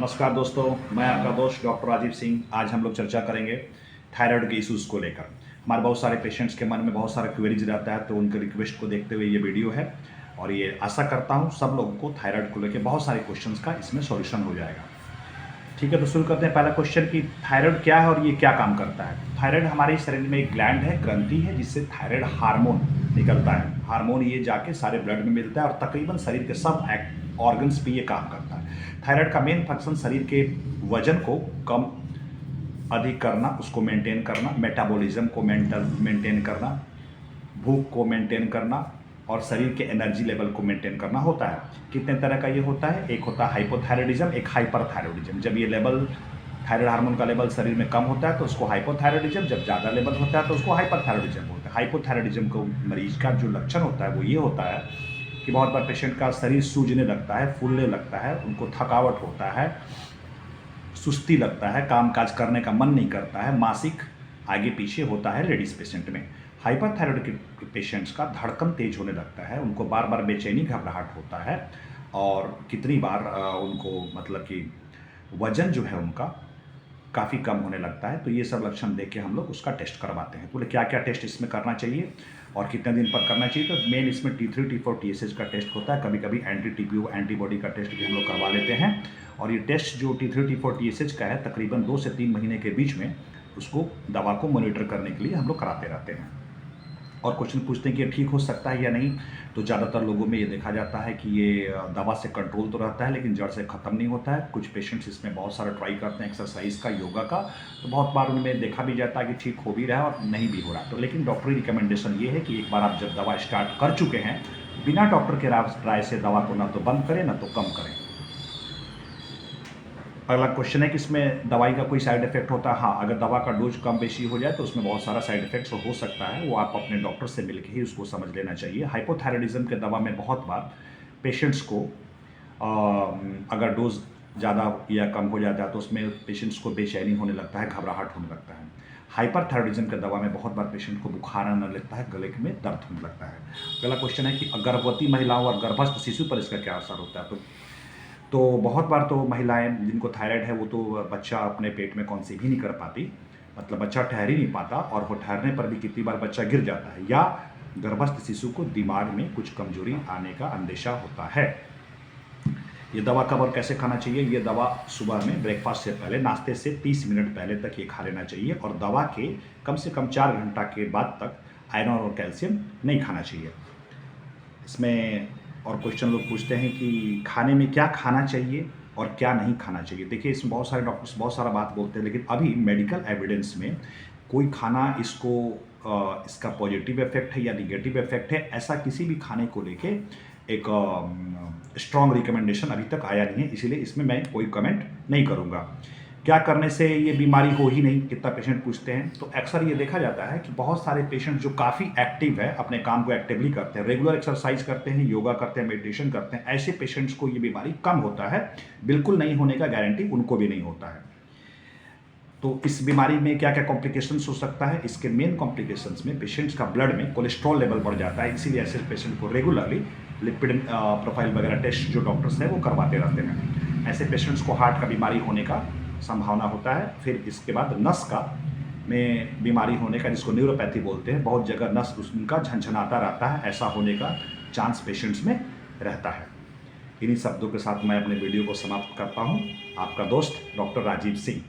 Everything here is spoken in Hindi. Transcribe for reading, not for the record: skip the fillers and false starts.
नमस्कार दोस्तों, मैं आपका दोस्त डॉक्टर राजीव सिंह। आज हम लोग चर्चा करेंगे थायराइड के इश्यूज़ को लेकर। हमारे बहुत सारे पेशेंट्स के मन में बहुत सारा क्वेरीज रहता है, तो उनके रिक्वेस्ट को देखते हुए ये वीडियो है। और ये आशा करता हूँ सब लोगों को थायराइड को लेकर बहुत सारे क्वेश्चंस का इसमें सॉल्यूशन हो जाएगा। ठीक है, तो शुरू करते हैं। पहला क्वेश्चन कि थायराइड क्या है और ये क्या काम करता है। थायराइड हमारे शरीर में एक ग्लैंड है, ग्रंथि है, जिससे थायराइड हार्मोन निकलता है। हार्मोन ये जाके सारे ब्लड में मिलता है और तकरीबन शरीर के सब ऑर्गन्स पे ये काम करता है। थायराइड का मेन फंक्शन शरीर के वजन को कम अधिक करना, उसको मेंटेन करना, मेटाबॉलिज्म को मेंटेन करना, भूख को मेंटेन करना और शरीर के एनर्जी लेवल को मेंटेन करना होता है। कितने तरह का ये होता है? एक होता है हाइपोथायराइडिज्म, एक हाइपरथायराइडिज्म। जब ये लेवल थायराइड हार्मोन का लेवल शरीर में कम होता है तो उसको हाइपोथायराइडिज्म, जब ज़्यादा लेवल होता है तो उसको हाइपरथायराइडिज्म बोलते हैं। हाइपोथायराइडिज्म को मरीज का जो लक्षण होता है वो ये होता है कि बहुत बार पेशेंट का शरीर सूजने लगता है, फूलने लगता है, उनको थकावट होता है, सुस्ती लगता है, काम काज करने का मन नहीं करता है, मासिक आगे पीछे होता है लेडीज पेशेंट में। हाइपरथायराइड के पेशेंट्स का धड़कन तेज होने लगता है, उनको बार बार बेचैनी घबराहट होता है और कितनी बार उनको मतलब कि वजन जो है उनका काफ़ी कम होने लगता है। तो ये सब लक्षण देख के हम लोग उसका टेस्ट करवाते हैं। बोले क्या क्या टेस्ट इसमें करना चाहिए और कितने दिन पर करना चाहिए? तो मेन इसमें T3 T4 TSH का टेस्ट होता है। कभी कभी एंटी TPO एंटीबॉडी का टेस्ट भी हम लोग करवा लेते हैं। और ये टेस्ट जो T3 T4 TSH का है तकरीबन 2 से 3 महीने के बीच में उसको दवा को मॉनिटर करने के लिए हम लोग कराते रहते हैं। और क्वेश्चन पूछते हैं कि ये ठीक हो सकता है या नहीं। तो ज़्यादातर लोगों में ये देखा जाता है कि ये दवा से कंट्रोल तो रहता है लेकिन जड़ से ख़त्म नहीं होता है। कुछ पेशेंट्स इसमें बहुत सारा ट्राई करते हैं एक्सरसाइज का, योगा का, तो बहुत बार उनमें देखा भी जाता है कि ठीक हो भी रहा है और नहीं भी हो रहा। तो लेकिन डॉक्टरी रिकमेंडेशन ये है कि एक बार आप जब दवा स्टार्ट कर चुके हैं, बिना डॉक्टर के राय से दवा को ना तो बंद करें ना तो कम करें। अगला क्वेश्चन है कि इसमें दवाई का कोई साइड इफेक्ट होता है? हाँ, अगर दवा का डोज कम बेशी हो जाए तो उसमें बहुत सारा साइड इफेक्ट्स हो सकता है, वो आप अपने डॉक्टर से मिलकर ही उसको समझ लेना चाहिए। हाइपोथायराइडिज्म के दवा में बहुत बार पेशेंट्स को अगर डोज ज़्यादा या कम हो जाता है तो उसमें पेशेंट्स को बेचैनी होने लगता है, घबराहट होने लगता है। हाइपरथायराइडिज्म के दवा में बहुत बार पेशेंट को बुखार आने लगता है, गले में दर्द होने लगता है। अगला क्वेश्चन है कि गर्भवती महिलाओं और गर्भस्थ शिशु पर इसका क्या असर होता है? तो बहुत बार तो महिलाएं जिनको थायराइड है वो तो बच्चा अपने पेट में कॉन्सीव ही नहीं कर पाती, मतलब बच्चा ठहर ही नहीं पाता, और वो ठहरने पर भी कितनी बार बच्चा गिर जाता है, या गर्भस्थ शिशु को दिमाग में कुछ कमजोरी आने का अंदेशा होता है। ये दवा कब और कैसे खाना चाहिए? ये दवा सुबह में ब्रेकफास्ट से पहले, नाश्ते से 30 मिनट पहले तक ये खा लेना चाहिए और दवा के कम से कम 4 घंटा के बाद तक आयरन और कैल्शियम नहीं खाना चाहिए। इसमें और क्वेश्चन लोग पूछते हैं कि खाने में क्या खाना चाहिए और क्या नहीं खाना चाहिए। देखिए, इसमें बहुत सारे डॉक्टर्स बहुत सारा बात बोलते हैं, लेकिन अभी मेडिकल एविडेंस में कोई खाना इसका पॉजिटिव इफेक्ट है या निगेटिव इफेक्ट है, ऐसा किसी भी खाने को लेके एक स्ट्रॉन्ग रिकमेंडेशन अभी तक आया नहीं है, इसीलिए इसमें मैं कोई कमेंट नहीं करूँगा। क्या करने से ये बीमारी हो ही नहीं, कितना पेशेंट पूछते हैं। तो अक्सर ये देखा जाता है कि बहुत सारे पेशेंट जो काफ़ी एक्टिव है, अपने काम को एक्टिवली करते हैं, रेगुलर एक्सरसाइज करते हैं, योगा करते हैं, मेडिटेशन करते हैं, ऐसे पेशेंट्स को ये बीमारी कम होता है। बिल्कुल नहीं होने का गारंटी उनको भी नहीं होता है। तो इस बीमारी में क्या क्या कॉम्प्लिकेशंस हो सकता है? इसके मेन कॉम्प्लिकेशंस में पेशेंट्स का ब्लड में कोलेस्ट्रॉल लेवल बढ़ जाता है, इसीलिए ऐसे पेशेंट को रेगुलरली लिपिड प्रोफाइल वगैरह टेस्ट जो डॉक्टर्स हैं वो करवाते रहते हैं। ऐसे पेशेंट्स को हार्ट का बीमारी होने का संभावना होता है। फिर इसके बाद नस का में बीमारी होने का, जिसको न्यूरोपैथी बोलते हैं, बहुत जगह नस उनका झंझनाता रहता है, ऐसा होने का चांस पेशेंट्स में रहता है। इन्हीं शब्दों के साथ मैं अपने वीडियो को समाप्त करता हूँ। आपका दोस्त डॉक्टर राजीव सिंह।